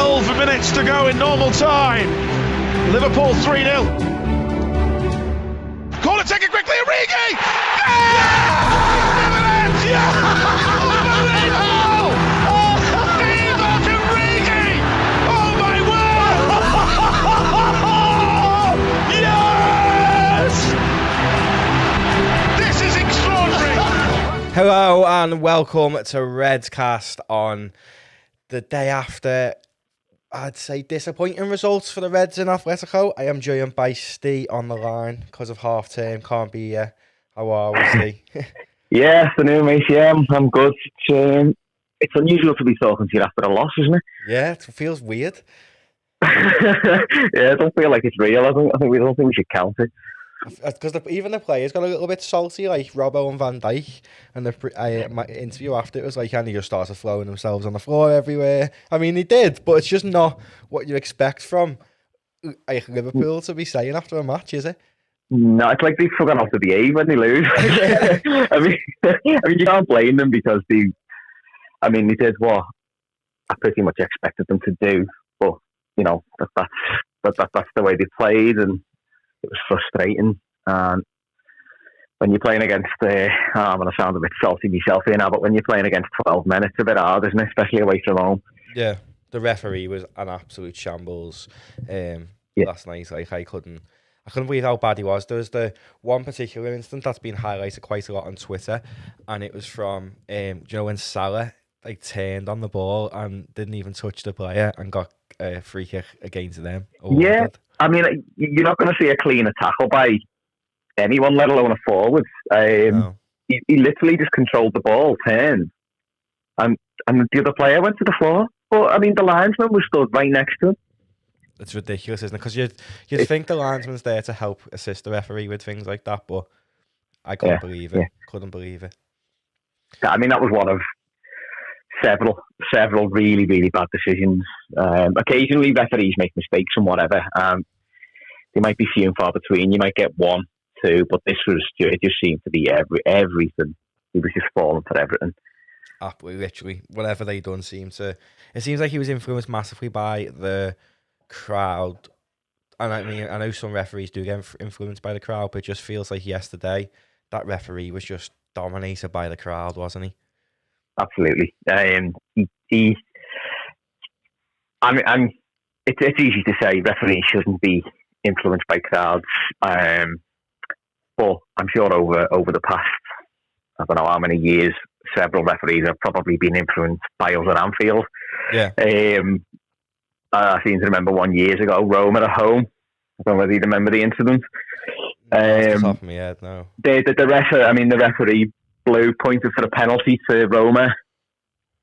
12 minutes to go in normal time. Liverpool 3-0. Corner taken quickly, Origi! Yeah! Yeah! Unbelievable! Divock Origi! Oh my word! Yes! This is extraordinary! Hello and welcome to Redscast on the day after, I'd say, disappointing results for the Reds in Athletico. I am joined by Steve on the line because of half term. Can't be here. How are we, Steve? Yeah, afternoon, mate. Yeah, I'm good. It's unusual to be talking to you after a loss, isn't it? Yeah, it feels weird. Yeah, I don't feel like it's real. I don't think we should count it. Because even the players got a little bit salty, like Robbo and Van Dijk. And my interview after it was like, and they just started throwing themselves on the floor everywhere. I mean, they did, but it's just not what you expect from like Liverpool to be saying after a match, is it? No, it's like they've forgotten how to behave when they lose. I mean, you can't blame them because they did what I pretty much expected them to do. But you know, that's the way they played, and it was frustrating. And when you're playing against, I'm going to sound a bit salty myself here now, but when you're playing against 12 men, it's a bit hard, isn't it? Especially away from home. Yeah, the referee was an absolute shambles last night. Like I couldn't believe how bad he was. There was the one particular incident that's been highlighted quite a lot on Twitter, and it was from when Salah like turned on the ball and didn't even touch the player and got a free kick against them. Yeah. I mean, you're not going to see a cleaner tackle by anyone, let alone a forward. No. He literally just controlled the ball, turned, and the other player went to the floor. But I mean, the linesman was stood right next to him. It's ridiculous, isn't it? Because you'd think the linesman's there to help assist the referee with things like that, but I couldn't believe it. Yeah. Couldn't believe it. I mean, that was one of several really, really bad decisions. Occasionally referees make mistakes and whatever. They might be few and far between. You might get one, two, but it just seemed to be everything. He was just falling for everything. Absolutely, literally. Whatever they done it seems like he was influenced massively by the crowd. And I mean, I know some referees do get influenced by the crowd, but it just feels like yesterday that referee was just dominated by the crowd, wasn't he? Absolutely. It's easy to say referees shouldn't be influenced by crowds, but I'm sure over the past, I don't know how many years, several referees have probably been influenced by us at Anfield. Yeah. I seem to remember one years ago, Roma at home. I don't know whether you remember the incident. Off the top of my head, no. The referee pointed for a penalty to Roma,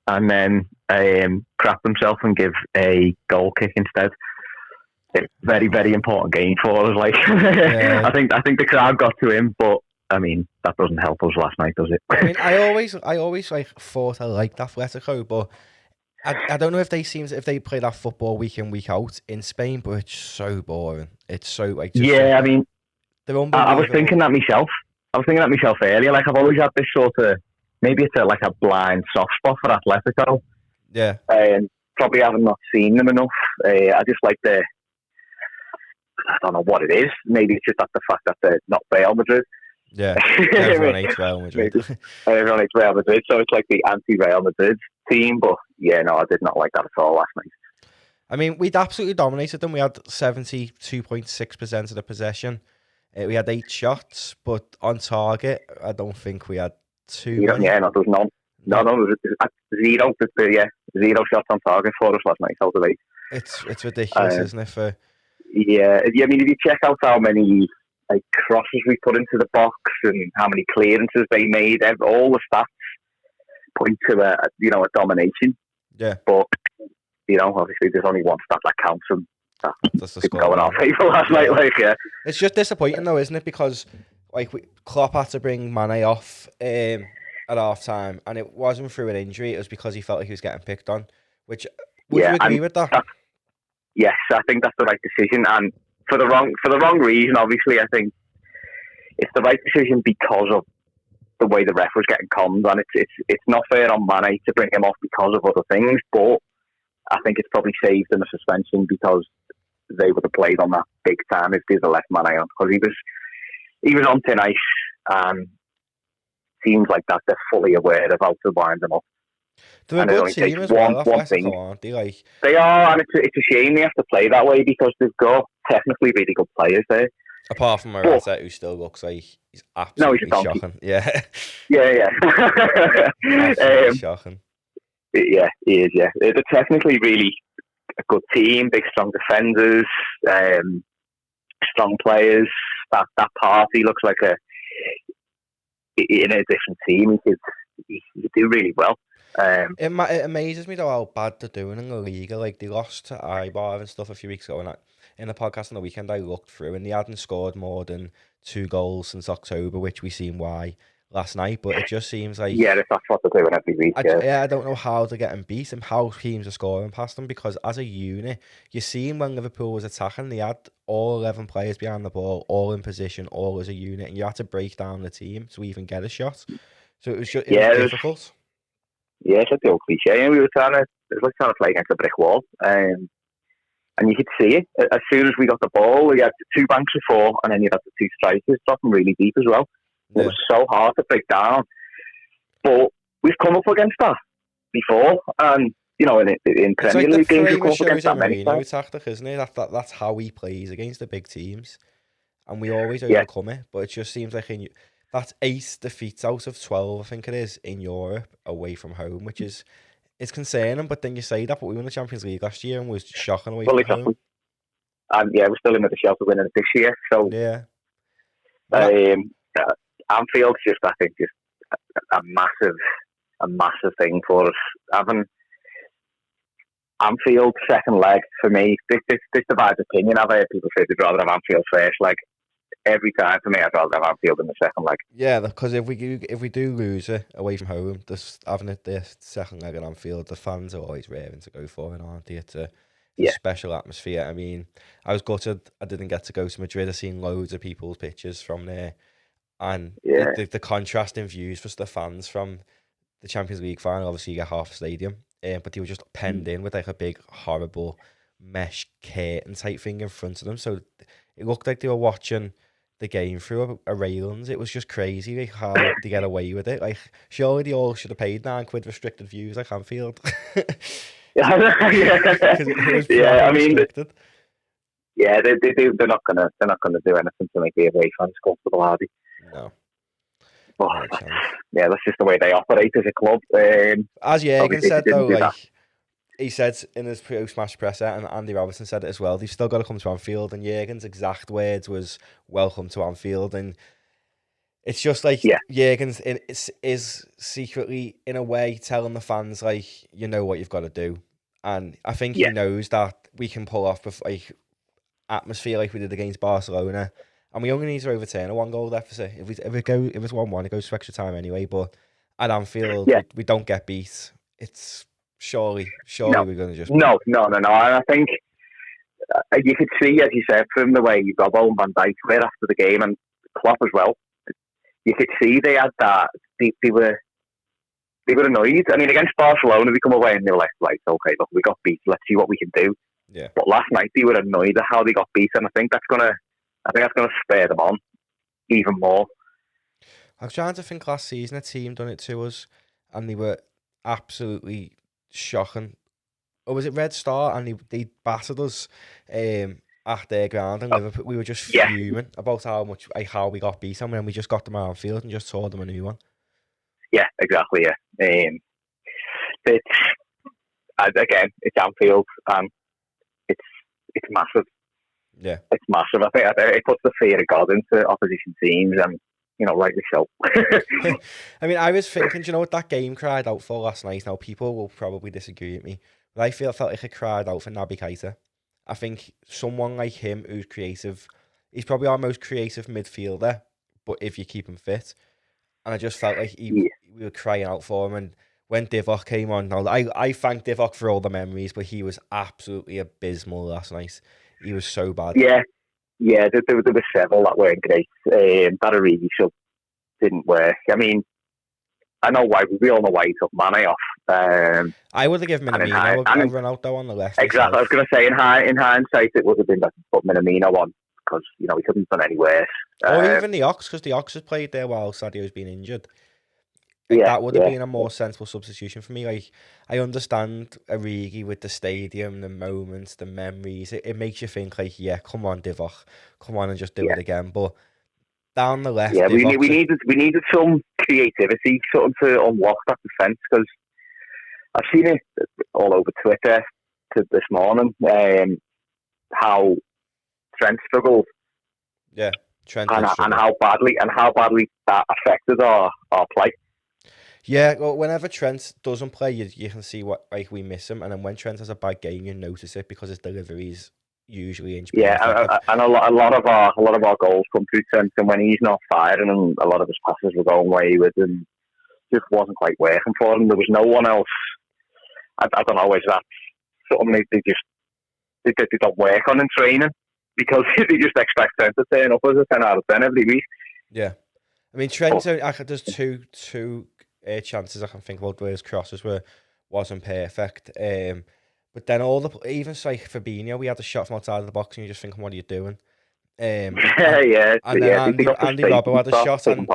and then crapped himself and give a goal kick instead. It's a very, very important game for us. Like, yeah. I think the crowd got to him, but I mean that doesn't help us last night, does it? I mean, I always like thought I liked Athletico, but I don't know if they play that football week in, week out in Spain, but it's so boring. It's so like I mean, I was thinking that myself. Earlier. Like, I've always had this sort of, maybe it's like a blind soft spot for Atletico. Yeah. Probably haven't not seen them enough. I just like I don't know what it is. Maybe it's just the fact that they're not Real Madrid. Yeah. Everyone hates Real Madrid. Everyone hates Real Madrid, so it's like the anti-Real Madrid team. But yeah, no, I did not like that at all last night. I mean, we'd absolutely dominated them. We had 72.6% of the possession. We had 8 shots, but on target, I don't think we had too many. Yeah, no, there was none. No, there was zero. Zero shots on target for us last night. Out of 8. It's ridiculous, isn't it? Yeah, I mean, if you check out how many like crosses we put into the box and how many clearances they made, all the stats point to a domination. Yeah, but obviously there's only one stat that counts, and that's the score. Going off people last night, It's just disappointing though, isn't it? Because Klopp had to bring Mane off at half time, and it wasn't through an injury. It was because he felt like he was getting picked on. Would you agree with that? Yes, I think that's the right decision, and for the wrong reason. Obviously, I think it's the right decision because of the way the ref was getting conned, and it's not fair on Mane to bring him off because of other things. But I think it's probably saved them a suspension because they would have played on that big time if there's a left man on, because he was on thin ice, and seems like that they're fully aware of how to wind them up. They're a good team as well, Athletico, aren't they? Like, they are, and it's a shame they have to play that way because they've got technically really good players there. Apart from Morata, who still looks like he's absolutely shocking. Yeah. Yeah. Absolutely shocking. Yeah, he is, yeah. They're technically really a good team, big, strong defenders, strong players. That party looks like in a different team. He could do really well. It amazes me though how bad they're doing in the league. Like, they lost to Eibar and stuff a few weeks ago, and in the podcast on the weekend I looked through, and they hadn't scored more than 2 goals since October, which we seen why last night. But it just seems like, yeah, that's what they're doing every week. I don't know how they're getting beat and how teams are scoring past them, because as a unit, you seen when Liverpool was attacking, they had all 11 players behind the ball, all in position, all as a unit, and you had to break down the team to even get a shot. So it was just was difficult. Yeah, it's like the old cliche. And it was like trying to play against a brick wall. And you could see it. As soon as we got the ball, we had 2 banks of 4, and then you had the 2 strikers dropping really deep as well. Yeah. It was so hard to break down. But we've come up against that before. And, in Premier League games, we've come up against that many times. Tactic, isn't it? That's how he plays against the big teams. And we always overcome it. But it just seems like that's 8 defeats out of 12, I think it is, in Europe away from home, which is... It's concerning, but then you say that, but we won the Champions League last year and was shocking away from home. And we're still in with the shout of winning it this year. So yeah, Anfield's just a massive thing for us. Having Anfield second leg for me, this divides opinion. I've heard people say they'd rather have Anfield first leg. Every time for me, I'd rather have Anfield in the second leg. Yeah, because if we do lose it away from home, having it this second leg at Anfield, the fans are always raring to go for it, aren't they? It's a special atmosphere. I mean, I was gutted I didn't get to go to Madrid. I've seen loads of people's pictures from there, and the contrast in views for the fans from the Champions League final. Obviously, you get half a stadium, but they were just penned in with like a big horrible mesh curtain type thing in front of them, so it looked like they were watching the game through a railings. It was just crazy, like, how they get away with it. Like, surely they all should have paid £9 restricted views like Anfield. Yeah, I mean, restricted. Yeah, they're not gonna do anything to make the away fans comfortable, are they? No. But, yeah, that's just the way they operate as a club. As Jürgen said though, like, he said in his post-match presser, and Andy Robertson said it as well, they've still got to come to Anfield, and Jürgen's exact words was, welcome to Anfield. And it's just like, Jürgen's is secretly, in a way, telling the fans, like, you know what you've got to do. And I think he knows that we can pull off like atmosphere like we did against Barcelona, and we only need to overturn a 1-goal deficit. If it's 1-1, it goes to extra time anyway. But at Anfield, we don't get beat. It's surely we're going to just... No. And I think you could see, as you said, from the way Robbo and Van Dijk were after the game, and Klopp as well, you could see they had that, they were annoyed. I mean, against Barcelona, they come away and they were like, okay, look, we got beat, let's see what we can do. Yeah. But last night, they were annoyed at how they got beat, and I think that's gonna spur them on even more. I was trying to think last season, a team done it to us, and they were absolutely shocking. Or was it Red Star? And they battered us at their ground, and Liverpool, we were just fuming about how we got beat, and then we just got them out of field and just tore them a new one. Yeah, exactly. Yeah, it's Anfield, and it's massive. Yeah, it's massive. I think it puts the fear of God into opposition teams, and rightly so. I mean, I was thinking, what that game cried out for last night? Now, people will probably disagree with me, but I felt like it cried out for Naby Keita. I think someone like him who's creative, he's probably our most creative midfielder, but if you keep him fit. And I just felt like we were crying out for him. And when Divock came on, now I thank Divock for all the memories, but he was absolutely abysmal last night. He was so bad. Yeah, there were several that weren't great. That really didn't work. I mean, I know why. We all know why he took Mane off, I would have given Minamino a run out though on the left. Exactly. I was going to say in hindsight it would have been better to put Minamino on because he couldn't have done any worse. Or even the Ox, because the Ox has played there while Sadio's been injured. That would have been a more sensible substitution for me. Like, I understand Origi with the stadium, the moments, the memories. It makes you think, like, yeah, come on, Divock, come on and just do it again. But down the left, we needed some creativity sort of to unlock that defence, because I've seen it all over Twitter this morning. How Trent struggled. Yeah, Trent and how badly that affected our play. Yeah, well, whenever Trent doesn't play, you can see what we miss him, and then when Trent has a bad game, you notice it because his delivery's usually inch. Yeah, and a lot of our goals come through Trent, and when he's not firing, and a lot of his passes were going wayward, and just wasn't quite working for him. There was no one else. I don't know, is that something they don't work on in training because they just expect Trent to turn up as a 10 out of 10 every week. Yeah, I mean Trent. There's two chances I can think about where his crosses wasn't perfect. But then even like Fabinho, we had a shot from outside of the box, and you're just thinking, what are you doing? And then Andy Robbo had a shot, and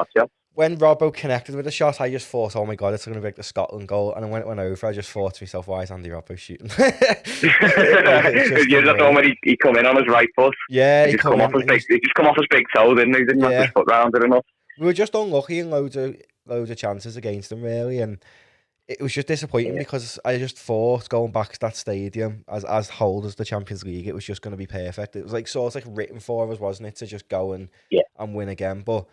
when Robbo connected with the shot, I just thought, oh my god, it's going to be like the Scotland goal. And then when it went over, I just thought to myself, why is Andy Robbo shooting? You just know when he come in on his right foot. Yeah, he just come off his big toe, didn't he? Didn't have his foot round it enough. We were just unlucky in loads of chances against him, really, and it was just disappointing because I just thought going back to that stadium as whole as the Champions League, it was just going to be perfect. It was like sort of like written for us, wasn't it, to just go and win again. But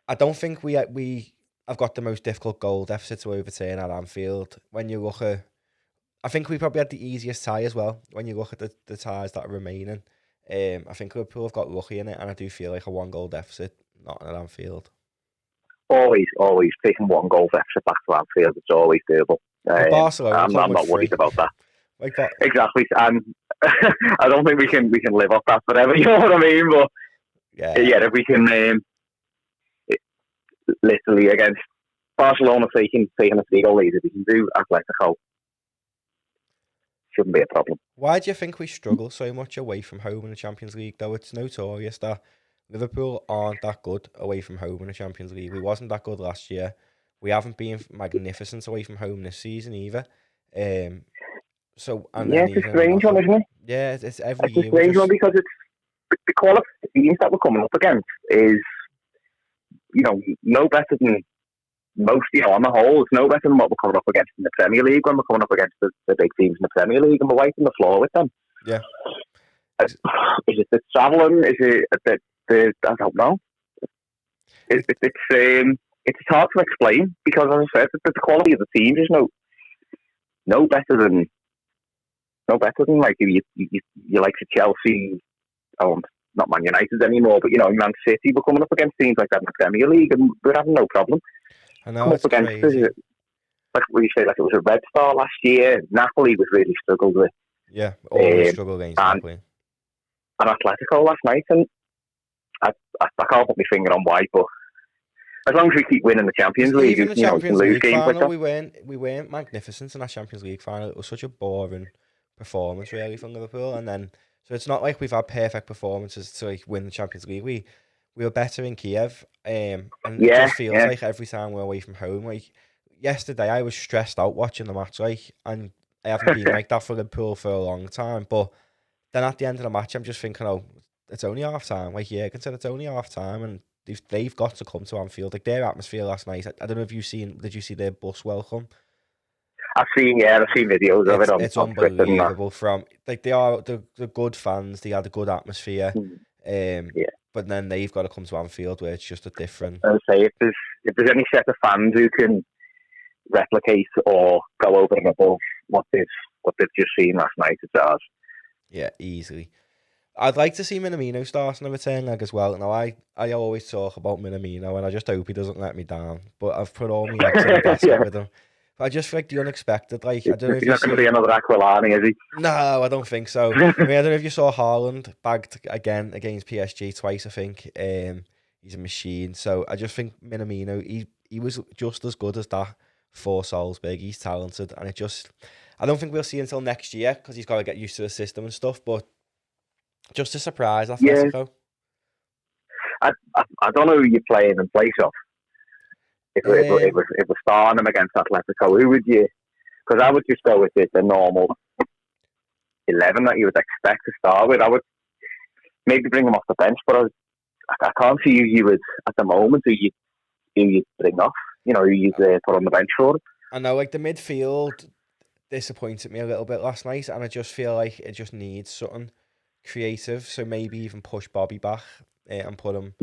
I don't think we have got the most difficult goal deficit to overturn at Anfield. When you look at, I think we probably had the easiest tie as well. When you look at the ties that are remaining, I think Liverpool have got lucky in it, and I do feel like a 1-goal deficit not at Anfield. Always taking 1 goal deficit back to Anfield. It's always doable. Barcelona, I'm not worried about that. Exactly, and I don't think we can live off that forever. You know what I mean? But if we can, literally against Barcelona taking a 3-goal lead, if we can do Athletico, shouldn't be a problem. Why do you think we struggle so much away from home in the Champions League? Though it's notorious that Liverpool aren't that good away from home in the Champions League. We wasn't that good last year. We haven't been magnificent away from home this season either. It's a strange one, isn't it? Yeah, it's every year. It's a strange one because it's the quality of teams that we're coming up against is, no better than most. On the whole, it's no better than what we're coming up against in the Premier League when we're coming up against the big teams in the Premier League, and we're wiping the floor with them. Yeah. Is it the travelling? Is it I don't know. It's hard to explain because, as I said, the quality of the team is no better than like you like the Chelsea, not Man United anymore, but Man City. We're coming up against teams like that in the Premier League, and we're having no problem. I know it's crazy. Like we say, like it was a Red Star last year. Napoli was really struggled with. Yeah, always struggle against Napoli. And Atletico last night, and I can't put my finger on why, but as long as we keep winning the Champions League, even the Champions League final, like we weren't magnificent in that Champions League final. It was such a boring performance, really, from Liverpool. And then, so it's not like we've had perfect performances to win the Champions League. We were better in Kiev, and it just feels like every time we're away from home. Like yesterday, I was stressed out watching the match, and I haven't been like that for Liverpool for a long time. But then at the end of the match, I'm just thinking, it's only half time. Consider it's only half time, and they've got to come to Anfield. Like their atmosphere last night. I don't know if did you see their bus welcome? I've seen videos of it on it's on unbelievable. From they're good fans. They had a good atmosphere. But then they've got to come to Anfield where it's just a different. I would say if there's any set of fans who can replicate or go over and above what they've just seen last night, it's ours. Yeah, easily. I'd like to see Minamino start in a return leg as well. Now, I always talk about Minamino, and I just hope he doesn't let me down. But I've put all my eggs in the basket with him. But I just think the unexpected. I don't know if he's not going to be another Aquilani, is he? No, I don't think so. I mean, I don't know if you saw Haaland bagged again against PSG twice. I think he's a machine. So I just think Minamino, he was just as good as that for Salzburg. He's talented, and I don't think we'll see until next year because he's got to get used to the system and stuff. But just a surprise, Atletico. I don't know who you're playing in place of. If we're starting them against Atletico, who would you? Because I would just go with the normal 11 that you would expect to start with. I would maybe bring them off the bench, but I can't see who you would at the moment. Who you bring off? Who you put on the bench for it. I know, like the midfield disappointed me a little bit last night, and I just feel like it just needs something creative. So maybe even push Bobby back and put him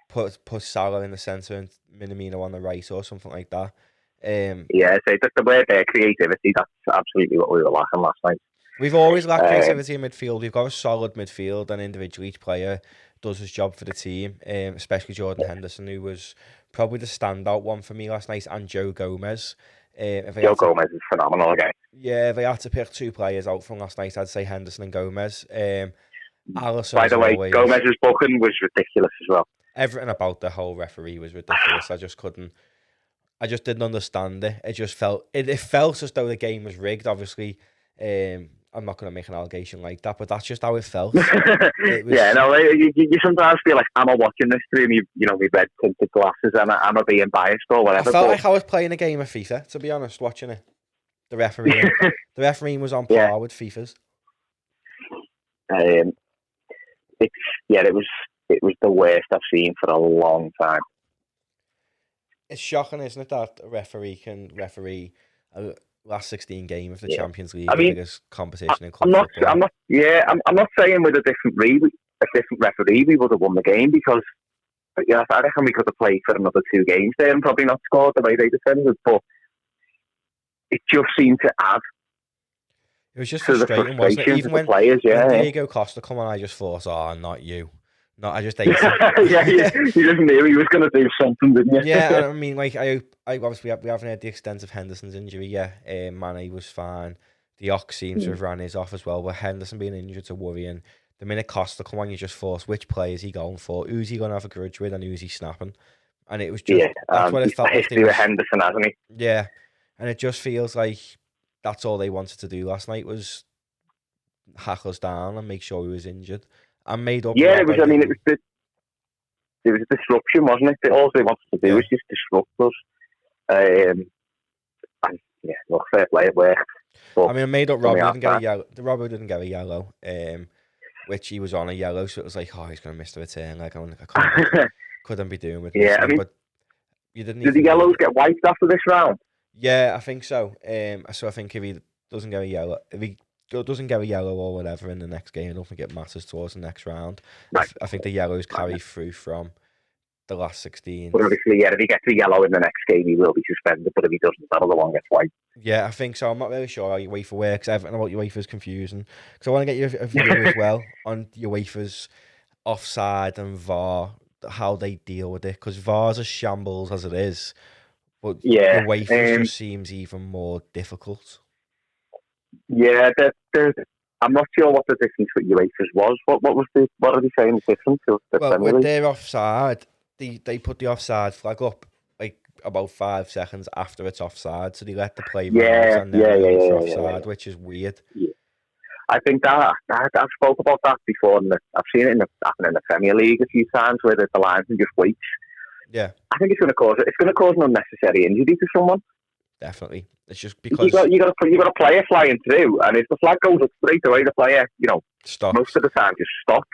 put Salah in the centre and Minamino on the right or something like that. So that's the word there, creativity. That's absolutely what we were lacking last night. We've always lacked creativity in midfield. We've got a solid midfield, and individually each player does his job for the team, especially Jordan Henderson, who was probably the standout one for me last night, and Joe Gomez. Gomez is phenomenal again. Yeah, if I had to pick two players out from last night, I'd say Henderson and Gomez. Alisson, by the way, Gomez's booking was ridiculous as well. Everything about the whole referee was ridiculous. I just didn't understand it. It just felt as though the game was rigged. Obviously, I'm not going to make an allegation like that, but that's just how it felt. You sometimes feel like, am I watching this through me, my red tinted glasses, and am I being biased or whatever? I felt like I was playing a game of FIFA, to be honest, watching it. The refereeing was on par with FIFA's. It was the worst I've seen for a long time. It's shocking, isn't it, that a referee can referee last 16 game of the Champions League, the biggest competition in club football. I'm not saying with a different referee we would have won the game, because I reckon we could have played for another 2 games there and probably not scored the way they defended, but it just seemed to add. It was just frustrating, wasn't it? Even when Diego Costa come on, I just thought, not you. No, I just ate it. You just knew he was going to do something, didn't you? Yeah, I mean, like, I obviously we haven't had the extent of Henderson's injury yet. Manny was fine. The Ox seems to have ran his off as well, but Henderson being injured to worrying. The minute Costa come on, you just force which play is he going for? Who's he going to have a grudge with, and who's he snapping? And it was just that's what it felt like. History with Henderson, hasn't he? Yeah, and it just feels like that's all they wanted to do last night was hack us down and make sure he was injured. And made up. Yeah, it was. I mean, it was a disruption, wasn't it? All they wanted to do was just disrupt us. And fair play, it worked. But I mean, I made up. Robbie didn't get a yellow. The Robbie didn't get a yellow, which he was on a yellow, so it was like, he's going to miss the return. Like I couldn't be doing with. Yeah, I mean, but you didn't. Did the yellows get wiped after this round? Yeah, I think so. So I think if he doesn't get a yellow, doesn't get a yellow or whatever in the next game, I don't think it matters towards the next round. Right. I think the yellows carry through from the last 16. But obviously, if he gets a yellow in the next game, he will be suspended. But if he doesn't, that other one gets white. Yeah, I think so. I'm not really sure how UEFA works. Everything about UEFA is confusing. Because I want to get your view as well on UEFA's offside and VAR, how they deal with it. Because VAR's a shambles as it is. But UEFA just seems even more difficult. Yeah, I'm not sure what the difference with UEFA's was. What are they saying the difference? With their offside, they put the offside flag up like about 5 seconds after it's offside, so they let the play run and then offside, which is weird. Yeah. I think that I've spoke about that before, and I've seen it happen in the Premier League a few times where the linesman just waits. Yeah, I think it's going to cause an unnecessary injury to someone. Definitely. It's just because you got a player flying through, and if the flag goes up straight away, the player, stops. Most of the time just stops.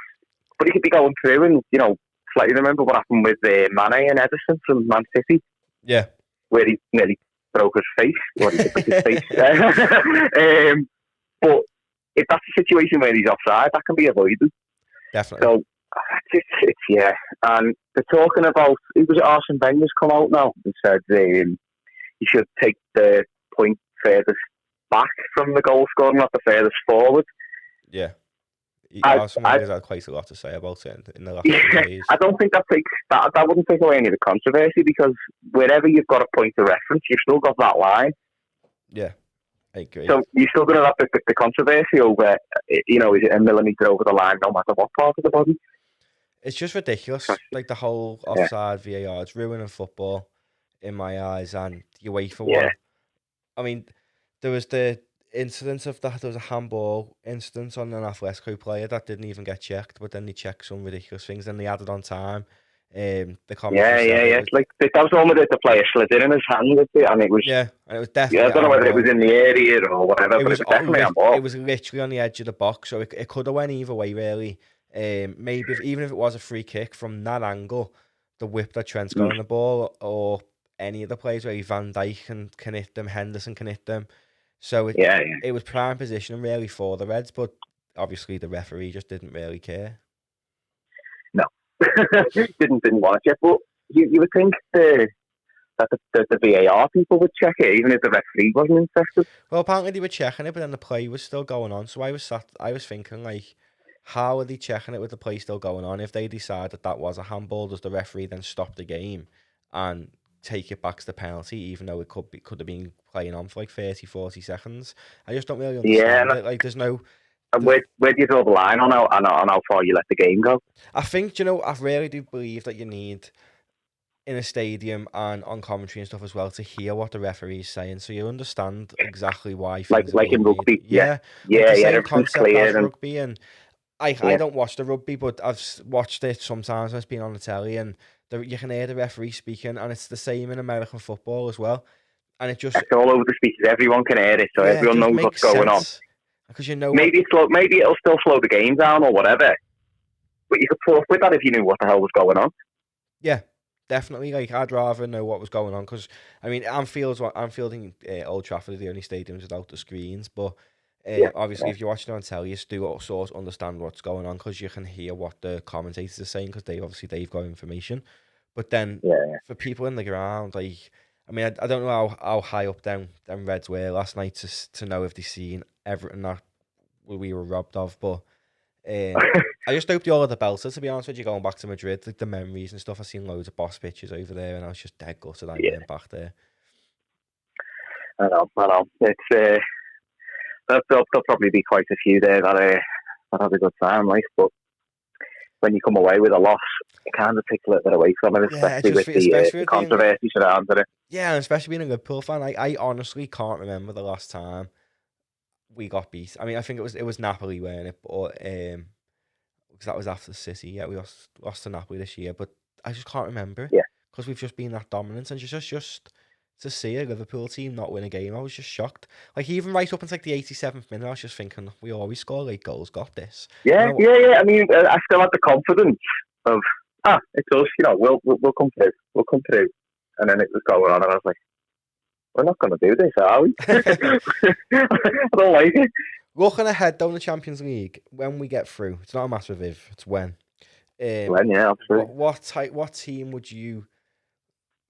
But he could be going through, and like, remember what happened with Mane and Edison from Man City? Yeah, where he nearly broke his face. Well, he broke his face. But if that's a situation where he's offside, that can be avoided. Definitely. So it's and they're talking about, it was Arsene Wenger's come out now and said you should take the point furthest back from the goal scorer, not the furthest forward. Yeah. Arsene Wenger's had quite a lot to say about it in the last few days. I don't think that wouldn't take away any of the controversy, because wherever you've got a point of reference, you've still got that line. Yeah, I agree. So you're still going to have the controversy over, is it a millimetre over the line no matter what part of the body? It's just ridiculous. Like the whole offside VAR, it's ruining football. in my eyes, and the UEFA Yeah. one. I mean, there was the incident of that. There was a handball incident on an Athletico player that didn't even get checked, but then they checked some ridiculous things, and they added on time. The commentary said it was, Like that was the one where the player slid in his hand with it, and it was. yeah, and it was Yeah, I definitely don't a know whether it handball. was in the area or whatever, but it was definitely a ball. It was literally on the edge of the box, so it could have went either way, really. Maybe even if it was a free kick from that angle, the whip that Trent's got on the ball, or any of the plays where Van Dijk can hit them, Henderson can hit them. So it was prime positioning really for the Reds, but obviously the referee just didn't really care. No, didn't want to check. But you would think that the VAR people would check it, even if the referee wasn't interested. Well, apparently they were checking it, but then the play was still going on. So I was thinking, like, how are they checking it with the play still going on? If they decide that was a handball, does the referee then stop the game and take it back to the penalty, even though it could have been playing on for like 30, 40 seconds? I just don't really understand it. Like, there's no. And where do you draw the line on how far you let the game go? I think, I really do believe that you need, in a stadium and on commentary and stuff as well, to hear what the referee is saying, so you understand exactly why things like in rugby. Yeah, everything's concept clear as and rugby, and I don't watch the rugby, but I've watched it sometimes when it's been on the telly, and you can hear the referee speaking, and it's the same in American football as well. And it's all over the speakers. Everyone can hear it, so everyone knows what's going on. Because maybe it'll still slow the game down or whatever, but you could put up with that if you knew what the hell was going on. Yeah, definitely. Like, I'd rather know what was going on, because I mean, Anfield and Old Trafford are the only stadiums without the screens, but. Obviously, if you're watching on telly, you do also understand what's going on, because you can hear what the commentators are saying, because they've got information. But then for people in the ground, like, I mean, I don't know how high up them Reds were last night to know if they seen everything that we were robbed of. But I just hope they all had the belter, to be honest with you, going back to Madrid, like the memories and stuff. I've seen loads of boss pictures over there, and I was just dead gutted I weren't back there. I know. It's there'll probably be quite a few there that have a good time, like, but when you come away with a loss, it kind of takes a little bit away from it, especially with the controversy surrounding it. Yeah, and especially being a Liverpool fan, I honestly can't remember the last time we got beat. I mean, I think it was Napoli, weren't it? But because that was after City. Yeah, we lost to Napoli this year, but I just can't remember it. Yeah, because we've just been that dominant, and just to see a Liverpool team not win a game, I was just shocked. Like, even right up until like the 87th minute, I was just thinking, we always score 8 goals, got this. Yeah. I mean, I still had the confidence of, it's us, we'll come through. And then it was going on, and I was like, we're not going to do this, are we? I don't like it. Looking ahead down the Champions League, when we get through, it's not a matter of if, it's when. Yeah, absolutely. What team would you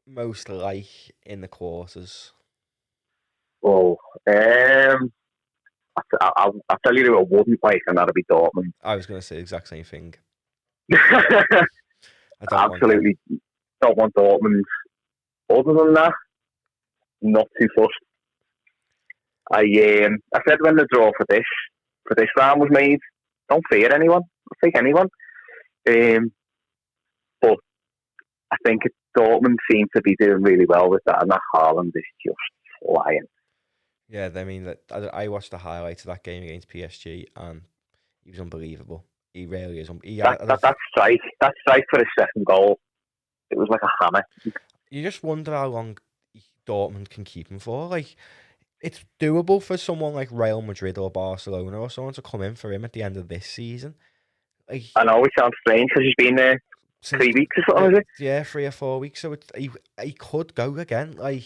most like in the quarters? Oh, I'll tell you who I wouldn't like, and that'd be Dortmund. I was going to say the exact same thing. Absolutely don't want Dortmund. Other than that, not too fussed. I said when the draw for this round was made, don't fear anyone. I'll take anyone. But I think Dortmund seem to be doing really well with that, and that Haaland is just flying. Yeah, I mean, I watched the highlights of that game against PSG, and he was unbelievable. He really is. That strike for his second goal, it was like a hammer. You just wonder how long Dortmund can keep him for. Like, it's doable for someone like Real Madrid or Barcelona or someone to come in for him at the end of this season. Like, I know it sounds strange because he's been there 3 weeks or something, is it? Yeah, 3 or 4 weeks. So he could go again. Like,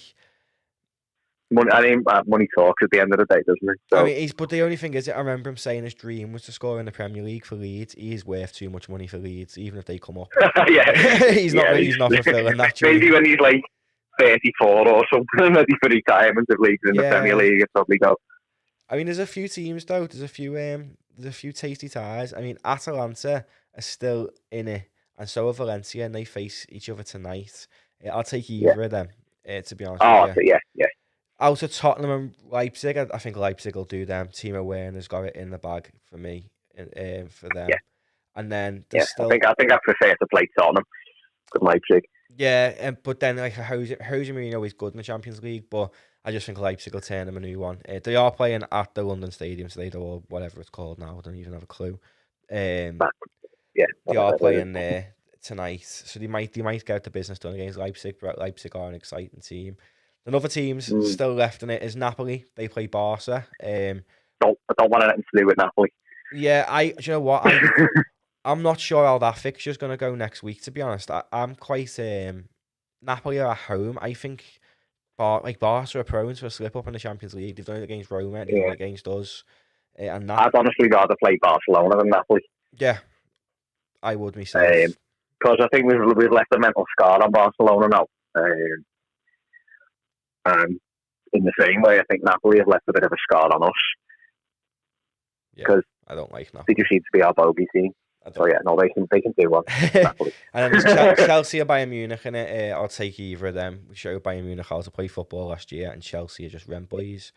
money talks at the end of the day, doesn't it? So. I mean, but the only thing is, I remember him saying his dream was to score in the Premier League for Leeds. He is worth too much money for Leeds, even if they come up. He's not fulfilling that dream. Maybe when he's like 34 or something, ready for retirement of leagues in the Premier League, it's probably go. I mean, there's a few teams though. There's a few tasty ties. I mean, Atalanta are still in it, and so are Valencia, and they face each other tonight. I'll take either of them. To be honest with you. Yeah. Out of Tottenham and Leipzig, I think Leipzig will do them. Timo Werner's got it in the bag for me, for them. Yeah. And then I think I prefer to play Tottenham than Leipzig. Yeah, but then like Jose Mourinho is good in the Champions League, but I just think Leipzig will turn them a new one. They are playing at the London Stadium, so they don't, or whatever it's called now. I don't even have a clue. But, yeah, They are playing there tonight, so they might get the business done against Leipzig. But Leipzig are an exciting team. Another team's still left in it is Napoli. They play Barca. I don't want anything to do with Napoli. Yeah, do you know what? I'm not sure how that fixture's going to go next week, to be honest. I'm quite... Napoli are at home. I think Barca are prone to a slip-up in the Champions League. They've done it against Roma, they've done it against us. And I'd honestly rather play Barcelona than Napoli. Yeah, I would myself. Because I think we've left a mental scar on Barcelona now. And in the same way, I think Napoli have left a bit of a scar on us. Because I don't like Napoli. They just seem to be our bogey team. So yeah, no, they can do one. And then there's Chelsea or Bayern Munich in it. I'll take either of them. We showed Bayern Munich how to play football last year, and Chelsea are just rent boys.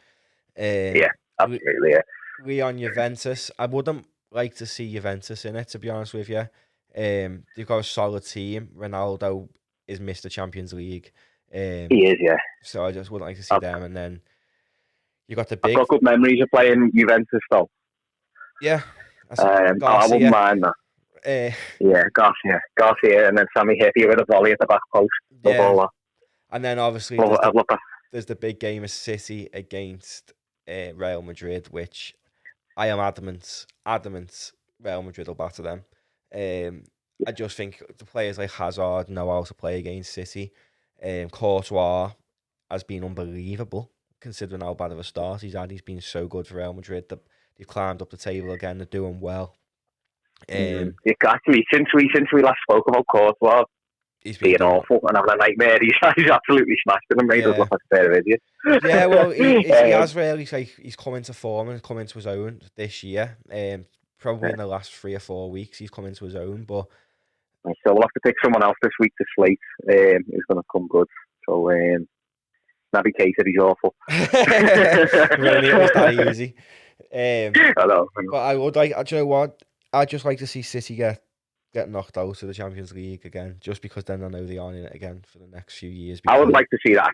Yeah, absolutely. Yeah. Leon Juventus. I wouldn't like to see Juventus in it, to be honest with you. They've got a solid team. Ronaldo is Mr. Champions League. He is, yeah. So I just wouldn't like to see them. And then you got the big. I've got good memories of playing Juventus though. Yeah. I wouldn't mind that. Yeah, Garcia, and then Sammy Hippie with a volley at the back post. Yeah. And then obviously there's the big game of City against Real Madrid, which I am adamant Real Madrid will batter them. I just think the players like Hazard know how to play against City. Courtois has been unbelievable considering how bad of a start he's had. He's been so good for Real Madrid. They've climbed up the table again. They're doing well. Actually, since we last spoke about Courtois, he's being awful and having a nightmare. He's absolutely smashed him and made us look like a pair of idiots. Yeah, well, he has really he's come into form and come into his own this year. Probably in the last 3 or 4 weeks, he's come into his own. But so we'll have to pick someone else this week to slate. Who's going to come good? So Naby Keita, he's awful. Really, it was that easy. I know. But I would like. Do you know what? I'd just like to see City get knocked out of the Champions League again, just because then I know they are in it again for the next few years. I would like to see that.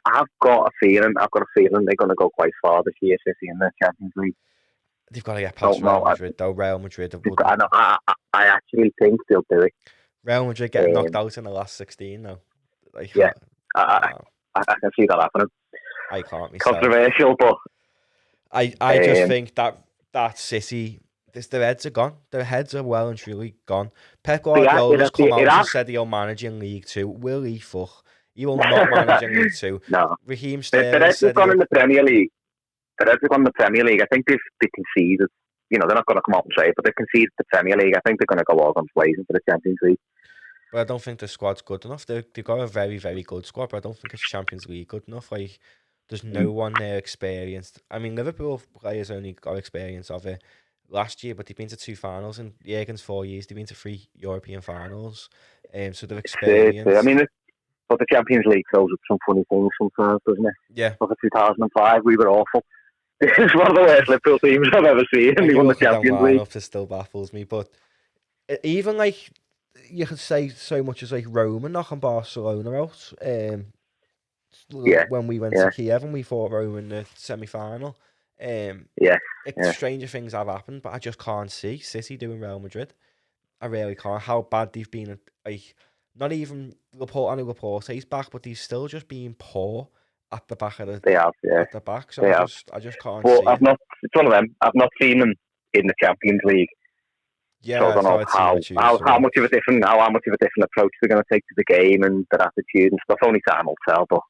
I've got a feeling they're going to go quite far this year, City, in the Champions League. They've got to get past Real Madrid, though. Real Madrid. I actually think they'll do it. Real Madrid getting knocked out in the last 16, though. Like, yeah, I can see that happening. I can't myself. Controversial, but I just think that City, their heads are gone. Their heads are well and truly gone. Pep Guardiola's come out and said he'll manage in League 2. Will he fuck? He will not manage in League 2. No. Raheem Sterling the Reds have gone in the Premier League. The Reds have gone in the Premier League. I think they conceded. You know, they're not going to come out and say it, but they conceded the Premier League. I think they're going to go all guns blazing for the Champions League. But I don't think the squad's good enough. They've got a very, very good squad, but I don't think it's Champions League good enough. Like, there's no one there experienced. I mean, Liverpool players only got experience of it last year, but they've been to 2 finals in Jurgen's 4 years. They've been to 3 European finals. So they've experienced. I mean, but the Champions League throws up some funny things sometimes, doesn't it? Yeah. But for 2005, we were awful. It's one of the worst Liverpool teams I've ever seen. And they won the Champions League. It still baffles me, but even like you could say so much as like Roma knocking Barcelona out. When we went to Kiev and we fought Roma in the semi-final. Stranger things have happened, but I just can't see City doing Real Madrid. I really can't. How bad they've been, like, not even Laporte's back, but he's still just being poor at the back of the. They have, yeah. At the back, so I just can't. Well, see it's one of them. I've not seen them in the Champions League. Yeah, so I don't know how much of a different approach they're going to take to the game and their attitude and stuff. Only time will tell, but.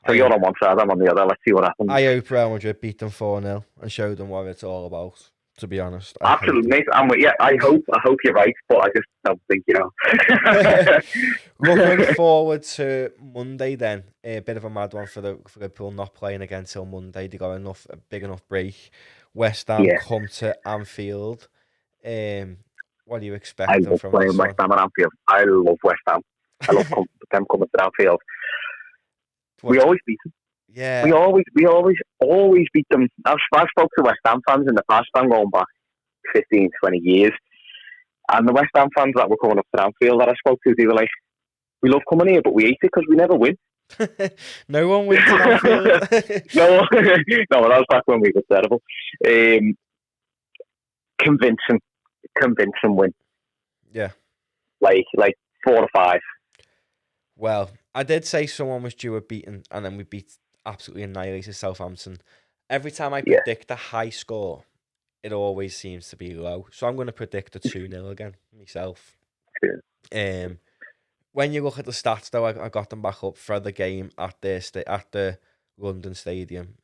So you're on one side, I'm on the other. Let's see what happens. I hope Real Madrid beat them 4-0 and showed them what it's all about, to be honest. Absolutely, mate. I hope you're right, but I just don't think you know. Looking forward to Monday then. A bit of a mad one for Liverpool not playing again till Monday. They got a big enough break. West Ham come to Anfield. What do you expect from this one? I love playing West Ham and Anfield. I love West Ham. I love them coming to Anfield. We always beat them. Yeah. We always beat them. I've spoke to West Ham fans in the past. I'm going back 15, 20 years. And the West Ham fans that were coming up to Anfield that I spoke to, they were like, we love coming here, but we hate it because we never win. No one wins at Anfield. No, that was back when we were terrible. Convincing win. Yeah. Like 4 or 5. Well, I did say someone was due a beating, and then we beat absolutely annihilated Southampton. Every time I predict a high score, it always seems to be low. So I'm going to predict a 2-0 again myself. When you look at the stats, though, I got them back up for the game at the London Stadium.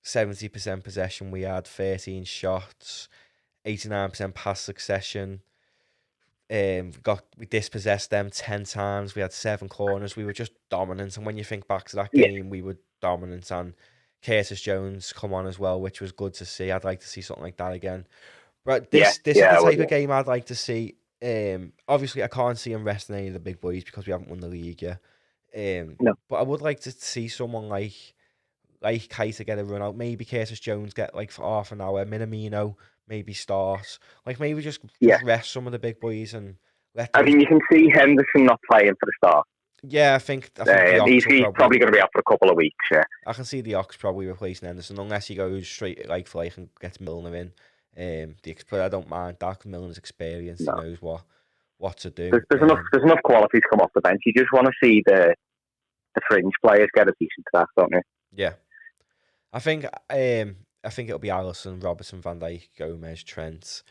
70% possession we had, 13 shots, 89% pass succession. We dispossessed them 10 times. We had 7 corners. We were just dominant. And when you think back to that game, we were dominant. And Curtis Jones come on as well, which was good to see. I'd like to see something like that again. But this is the type of game I'd like to see. Obviously, I can't see him resting any of the big boys because we haven't won the league yet. No. But I would like to see someone like Keita get a run out. Maybe Curtis Jones get like for half an hour. Minamino maybe start. Like maybe just rest some of the big boys and let. I mean, you can see Henderson not playing for the start. Yeah, I think he's probably going to be out for a couple of weeks. Yeah, I can see the Ox probably replacing Henderson unless he goes straight like for like and gets Milner in. I don't mind that. Milner's experience, he knows what to do. There's enough quality to come off the bench. You just want to see the fringe players get a decent crack, don't you? Yeah, I think it'll be Alisson, Robertson, Van Dijk, Gomez, Trent,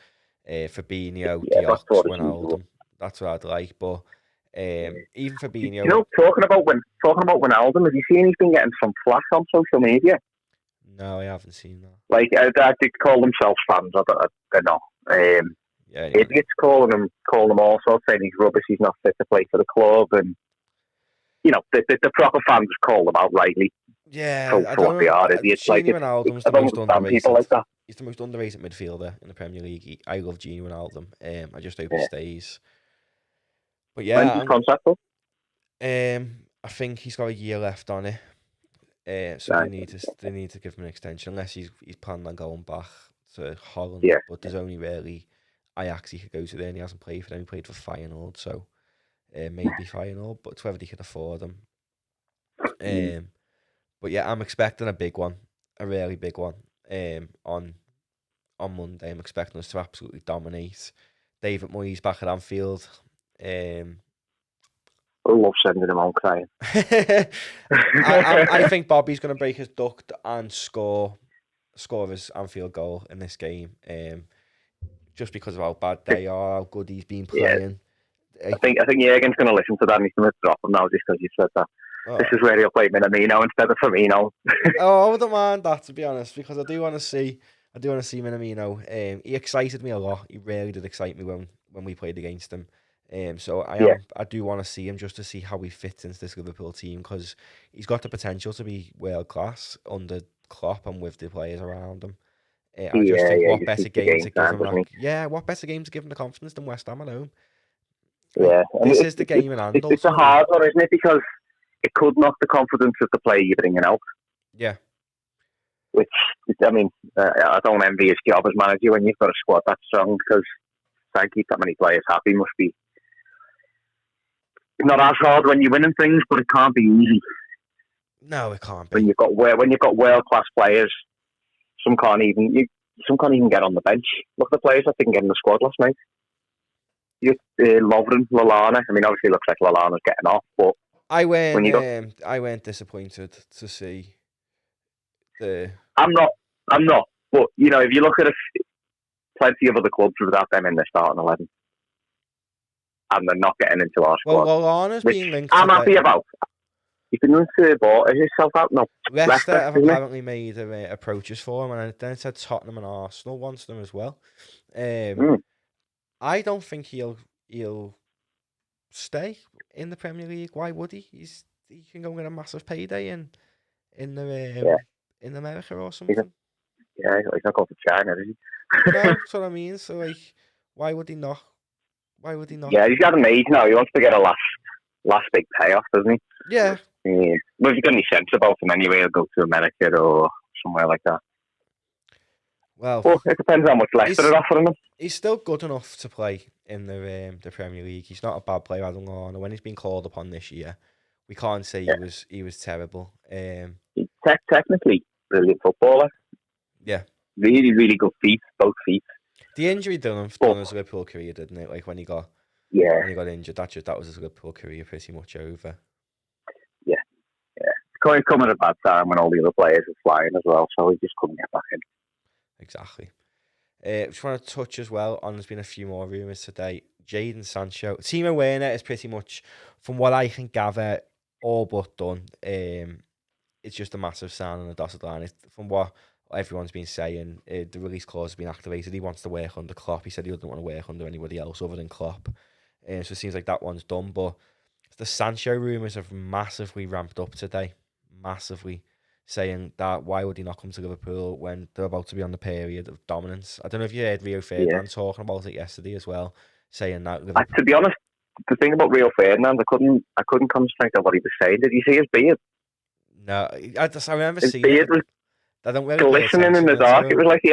Fabinho, Diop, Wijnaldum. That's what I'd like, but even Fabinho. You know, talking about Wijnaldum, have you seen he's been getting some flack on social media? No, I haven't seen that. Like, they call themselves fans. They're not. Idiots calling him all sorts, saying he's rubbish, he's not fit to play for the club, and you know the proper fans call them out rightly. Yeah, for what they are. Idiots. Like, Wijnaldum's the most underrated. People like that. He's the most underrated midfielder in the Premier League. I love Gini Wijnaldum. I just hope he stays. But yeah, when's his contract up? I think he's got a year left on it. So they need to give him an extension unless he's planning on going back to Holland. Yeah. But there's only really Ajax he could go to there, and he hasn't played for them. He played for Feyenoord, so maybe Feyenoord, but it's whether he can afford them. But yeah, I'm expecting a big one, a really big one. On Monday, I'm expecting us to absolutely dominate. David Moyes back at Anfield. I love sending him on crying. I think Bobby's going to break his duck and score his Anfield goal in this game. Just because of how bad they are, how good he's been playing. I think Jurgen's going to listen to that and he's going to drop him now just because you said that. Oh. This is where he'll play Minamino instead of Firmino. I wouldn't mind that, to be honest, because I do want to see Minamino. He excited me a lot. He really did excite me when we played against him. So I do want to see him just to see how he fits into this Liverpool team, because he's got the potential to be world class under Klopp and with the players around him. I just think what better game to give him the confidence than West Ham at home. Yeah, this is the game in hand. It's a hard one, isn't it? Because it could knock the confidence of the player you're bringing out. Yeah. Which, I mean, I don't envy his job as manager when you've got a squad that strong, because trying to keep that many players happy must be not as hard when you're winning things, but it can't be easy. No, it can't be. When you've got world class players, some can't even get on the bench. Look at the players that didn't get in the squad last night. Lovren, Lallana. I mean, obviously, it looks like Lallana's getting off, but I went disappointed to see the. I'm not. But you know, if you look at plenty of other clubs without them in their starting 11, and they're not getting into our squad. Well, Lallana's being linked. I'm happy about. You can run to is yourself out? No. Leicester have apparently made approaches for him, and then it said Tottenham and Arsenal wants them as well. I don't think he'll stay in the Premier League. Why would he? He can go and get a massive payday in America or something. He's not going to China, is he? No, that's what I mean. So like, why would he not? Yeah, he's got an age now. He wants to get a last big payoff, doesn't he? Yeah. Well, if you've got any sense about him anyway, he'll go to America or somewhere like that. Well, it depends how much Leicester are offering him. He's still good enough to play in the Premier League. He's not a bad player, Adam Lallana. When he's been called upon this year, we can't say he was terrible. He's technically brilliant footballer. Yeah. Really, really good feet, both feet. The injury done his Liverpool career, didn't it? Like when he got injured, that was his Liverpool career pretty much over. Yeah. It's coming at a bad time when all the other players are flying as well, so he just couldn't get back in. Exactly. Just want to touch as well on, there's been a few more rumours today. Jadon Sancho. Timo Werner is pretty much, from what I can gather, all but done. It's just a massive sign on the dotted line. From what everyone's been saying, the release clause has been activated. He wants to work under Klopp. He said he doesn't want to work under anybody else other than Klopp. So it seems like that one's done. But the Sancho rumours have massively ramped up today. Massively. Saying that why would he not come to Liverpool when they're about to be on the period of dominance? I don't know if you heard Rio Ferdinand talking about it yesterday as well, saying that Liverpool... To be honest, the thing about Rio Ferdinand, I couldn't concentrate on what he was saying. Did you see his beard? No, I remember his seeing beard it. Was really glistening in the dark. It was like he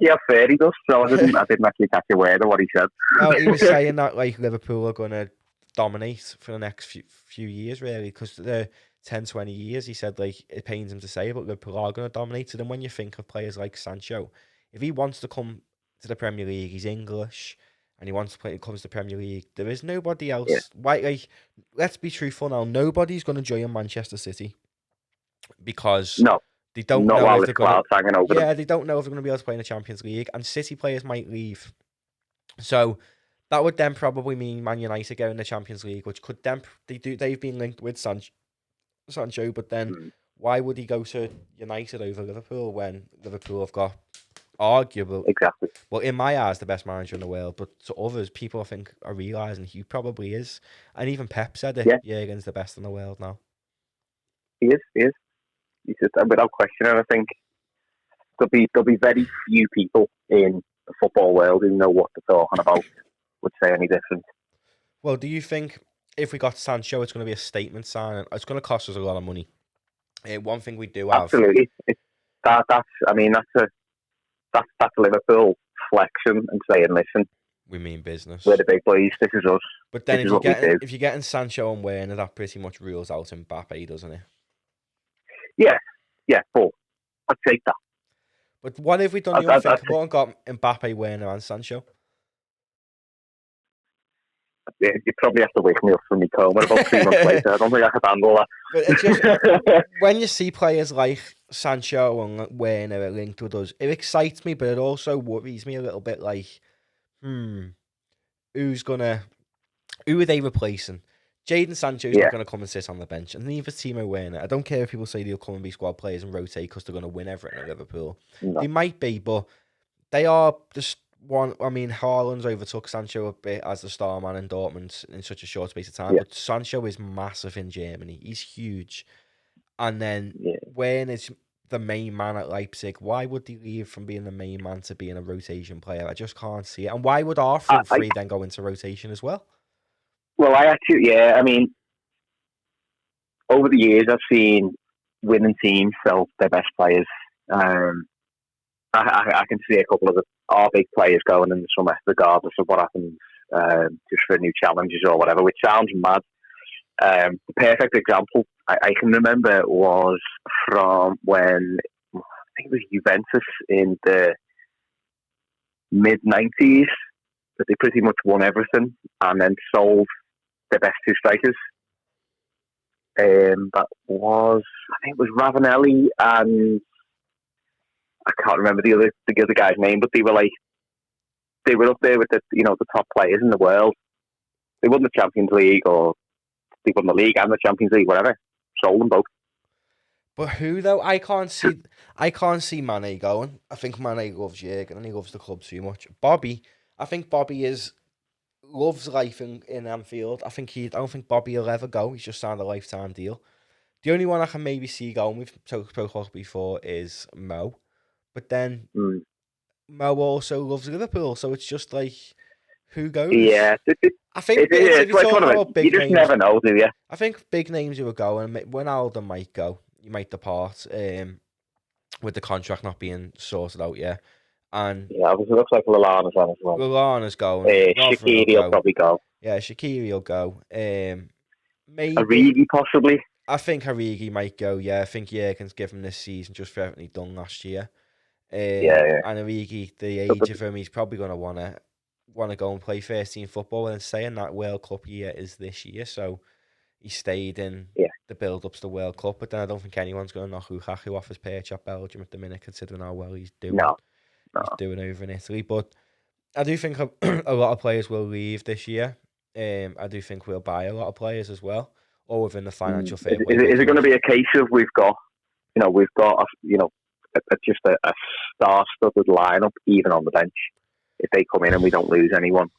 had fairy dust. So I didn't actually catch a word of what he said. No, he was saying that like Liverpool are going to dominate for the next few years, really, because the 10, 20 years, he said, like, it pains him to say, but Liverpool are going to dominate. So then when you think of players like Sancho, if he wants to come to the Premier League, he's English, and he wants to play, he comes to the Premier League, there is nobody else. Yeah. Why, like, let's be truthful now, nobody's going to join Manchester City because they don't know if they're going to, they don't know if they're going to be able to play in the Champions League, and City players might leave. So that would then probably mean Man United go in the Champions League, which could then, they've been linked with Sancho, but then why would he go to United over Liverpool when Liverpool have got arguable, well, in my eyes, the best manager in the world, but to others, people I think are realising he probably is, and even Pep said it. Jurgen's the best in the world now. He is. He's just, without question, and I think there'll be very few people in the football world who know what they're talking about would say any different. Well, do you think if we got Sancho, it's going to be a statement sign? It's going to cost us a lot of money. One thing we do have, absolutely. That's a Liverpool flexion and saying, listen, we mean business. We're the big boys. This is us. But then if you're getting Sancho and Werner, that pretty much rules out Mbappe, doesn't it? Yeah, but I'd take that. But what have we done the unthinkable and got Mbappe, Werner, and Sancho? You probably have to wake me up from my coma about 3 months later. I don't think I could handle that. But it's just, when you see players like Sancho and Werner linked with us, it excites me, but it also worries me a little bit. Like, who are they replacing? Jadon Sancho's not going to come and sit on the bench, and neither Timo Werner. I don't care if people say they'll come and be squad players and rotate because they're going to win everything at Liverpool. No. They might be, but they are just one. I mean, Haaland's overtook Sancho a bit as the star man in Dortmund in such a short space of time, but Sancho is massive in Germany. He's huge. And then Werner's the main man at Leipzig. Why would he leave from being the main man to being a rotation player? I just can't see it. And why would our front three then go into rotation as well? Well, I mean, over the years, I've seen winning teams sell their best players. I can see a couple of our big players going in the summer, regardless of what happens, just for new challenges or whatever, which sounds mad. The perfect example I can remember was from when, I think it was Juventus in the mid-90s, that they pretty much won everything and then sold their best two strikers. That was, I think it was Ravanelli, and I can't remember the other guy's name, but they were up there with the top players in the world. They won the Champions League, or they won the league and the Champions League, whatever. Sold them both. But who though? I can't see Mane going. I think Mane loves Jurgen and he loves the club too much. I think Bobby loves life in Anfield. I don't think Bobby will ever go. He's just signed a lifetime deal. The only one I can maybe see going, we've talked about before, is Mo. But then Mo also loves Liverpool, so it's just like, who goes? Yeah. I think if you're talking about big names, you just never know, do you? I think big names who are going, when Alden might go, he might depart with the contract not being sorted out yet. And it looks like Lallana's on as well. Lallana's going. Shaqiri will probably go. Yeah, Shaqiri will go. Maybe Origi possibly. I think Origi might go. Yeah, I think Jurgen's given this season just for everything he done last year. And Origi, the age of him, he's probably going to want to go and play first team football. And saying that World Cup year is this year, so he stayed in the build-up to the World Cup. But then I don't think anyone's going to knock Lukaku off his perch at Belgium at the minute, considering how well he's doing. No. He's doing over in Italy. But I do think a lot of players will leave this year. I do think we'll buy a lot of players as well, or within the financial fair play. Is it going to be a case of we've got just a star-studded lineup even on the bench? If they come in and we don't lose anyone,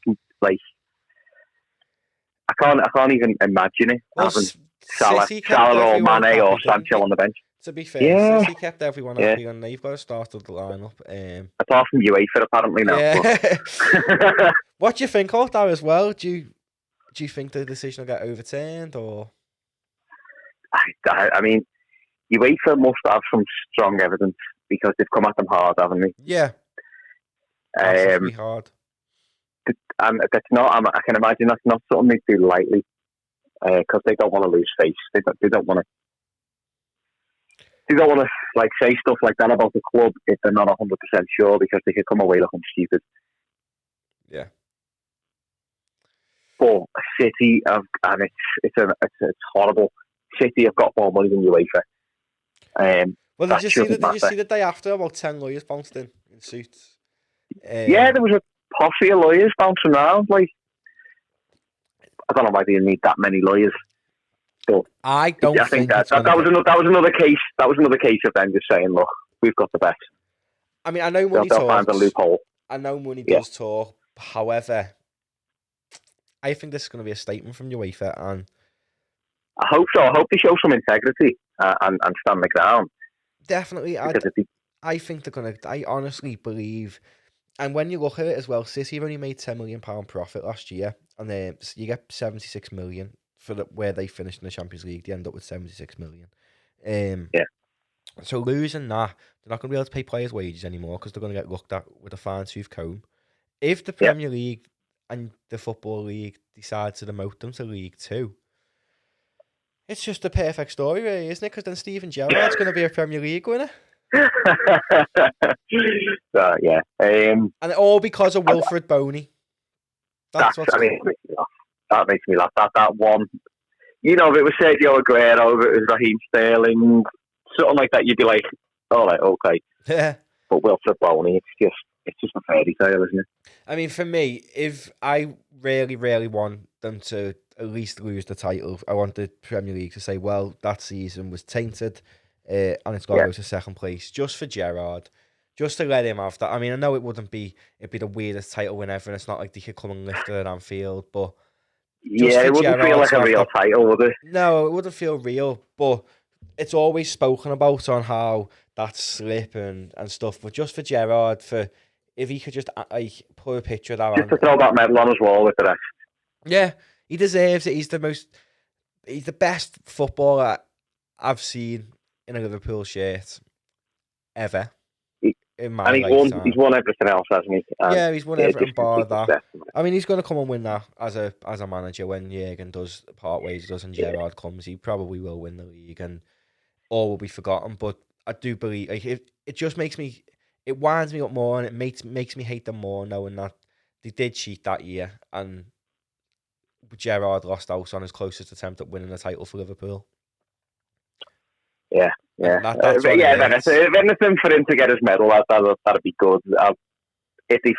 like I can't even imagine it having Salah or Mane or Sancho on the bench. To be fair, City kept everyone happy, and they've got a star-studded lineup. Apart from UEFA, apparently now. Yeah. What do you think of that as well? Do you think the decision will get overturned, or? I mean, UEFA must have some strong evidence because they've come at them hard, haven't they? Yeah. Massively hard. And that's not. I can imagine that's not something they do lightly, because they don't want to lose face. They don't want to. They don't want to say stuff like that about the club if they're not 100% sure, because they could come away looking stupid. Yeah. But City and it's horrible. City have got more money than UEFA. Well, did you see the day after about 10 lawyers bounced in suits? Yeah, there was a posse of lawyers bouncing around. I don't know why they need that many lawyers. But I think that was another case. That was another case of them just saying, "Look, we've got the best." I mean, I know money talks. They'll find a loophole. I know money does talk. However, I think this is going to be a statement from UEFA, and I hope so. I hope they show some integrity and stand the ground. Definitely, I think they're going to. I honestly believe, and when you look at it as well, City have only made £10 million profit last year, and then you get 76 million for where they finished in the Champions League. They end up with 76 million. So losing that, they're not going to be able to pay players' wages anymore because they're going to get looked at with a fine-tooth comb. If the Premier League and the Football League decide to demote them to League Two, it's just a perfect story, really, isn't it? Because then Steven Gerrard's going to be a Premier League winner. And all because of Wilfred Boney. That makes me laugh. That one, if it was Sergio Aguero, if it was Raheem Sterling, something like that, you'd be like, all right, okay. Yeah. But Wilfred Boney, it's just a fairy tale, isn't it? I mean, for me, if I really, really want them to at least lose the title, I want the Premier League to say, well, that season was tainted, and it's got to go to second place, just for Gerrard, just to let him have that. I mean, I know it'd be the weirdest title win ever, and it's not like they could come and lift it at Anfield, but it wouldn't feel like a real title, would it? No, it wouldn't feel real, but it's always spoken about on how that's slip and stuff, but just for Gerrard, if he could just put a picture of that, just to throw that medal on his wall with the rest. Yeah, he deserves it. He's the best footballer I've seen in a Liverpool shirt ever. In my lifetime. He's won everything else, hasn't he? He's won everything bar that. I mean, he's going to come and win that as a manager when Jurgen does part ways, and Gerrard comes. He probably will win the league, and all will be forgotten. But I do believe it just makes me. It winds me up more, and it makes me hate them more, knowing that they did cheat that year, and Gerrard lost out on his closest attempt at winning a title for Liverpool. Yeah. If anything for him to get his medal, that'd be good. If they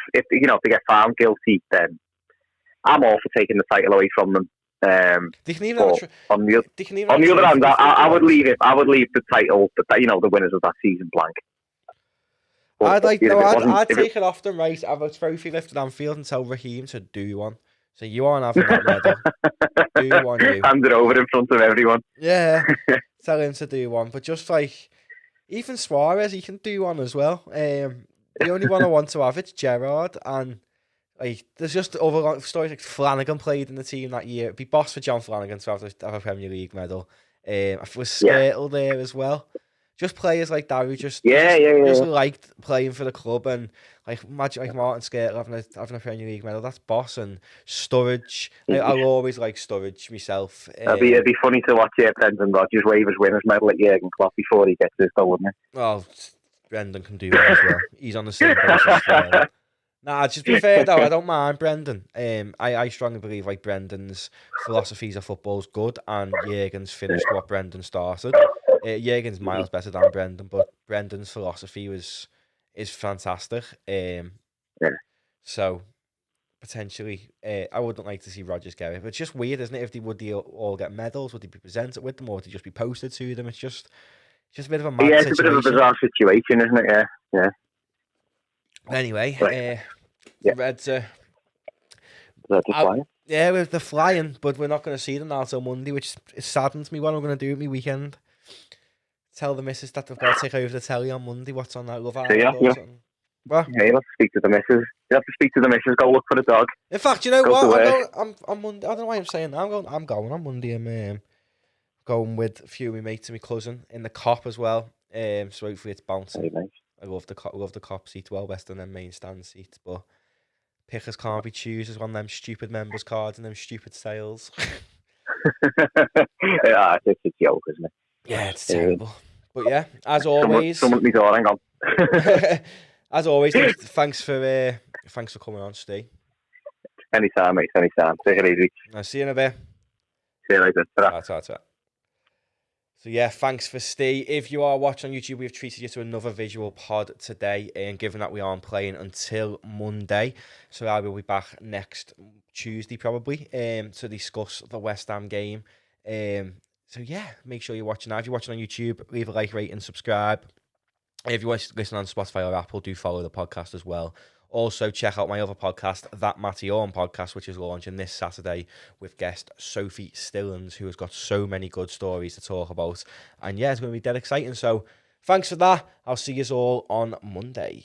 get found guilty, then I'm all for taking the title away from them. On the other hand, I would leave it. I would leave the title, the winners of that season blank. I'd take it off them, right? Have a trophy lifted Anfield and tell Raheem to do one. So you aren't having that medal. Do one, you. Hand it over in front of everyone. Yeah. Tell him to do one. But just even Suarez, he can do one as well. The only one I want to have it's Gerrard, and there's just other stories like Flanagan played in the team that year. It'd be boss for John Flanagan to have a Premier League medal. I was Skirtle there as well. Just players like that who just liked playing for the club, and like imagine like Martin Skirtle having a Premier League medal. That's boss. And Sturridge, I'll always like Sturridge myself. It'd be funny to watch Brendan Rodgers wave his winners medal at Jurgen Klopp before he gets his goal, wouldn't it? Well, Brendan can do that as well. He's on the same basis. Nah, just be fair though, I don't mind Brendan. I strongly believe like Brendan's philosophies of football's good, and Jurgen's finished what Brendan started. Jurgen's miles better than Brendan, but Brendan's philosophy is fantastic. So potentially, I wouldn't like to see Rodgers get it, but it's just weird, isn't it? Would they all get medals? Would they be presented with them, or would they just be posted to them? It's just a bit of a mad situation. It's a bit of a bizarre situation, isn't it? Yeah. Anyway, Reds are flying. Yeah, they're flying, but we're not going to see them now till Monday, which saddens me. What I'm going to do with my weekend? Tell the missus that they've got to take over the telly on Monday. What's on that? Love Island or something? What? Yeah, you have to speak to the missus. You have to speak to the missus. Go look for the dog. In fact, you know what? I'm on Monday. I don't know why I'm saying that. I'm going on Monday. I'm going with a few of my mates and my cousin in the cop as well. So hopefully it's bouncing. Very nice. I love the cop seats, well better than them main stand seats, but pickers can't be choosers on them stupid members cards and them stupid sales. Yeah, it's a joke, isn't it? Yeah, it's terrible. But yeah, as always, someone be hang on. As always, thanks for coming on, Steve. Anytime, mate. Anytime. Take it easy. I'll see you in a bit. See you later. Ta. So yeah, thanks for Steve. If you are watching on YouTube, we've treated you to another visual pod today, and given that we aren't playing until Monday, so I will be back next Tuesday probably to discuss the West Ham game. So yeah, make sure you're watching that. If you're watching on YouTube, leave a like, rate, and subscribe. If you want to listen on Spotify or Apple, do follow the podcast as well. Also, check out my other podcast, That Matty podcast, which is launching this Saturday with guest Sophie Stillens, who has got so many good stories to talk about. And yeah, it's going to be dead exciting. So thanks for that. I'll see you all on Monday.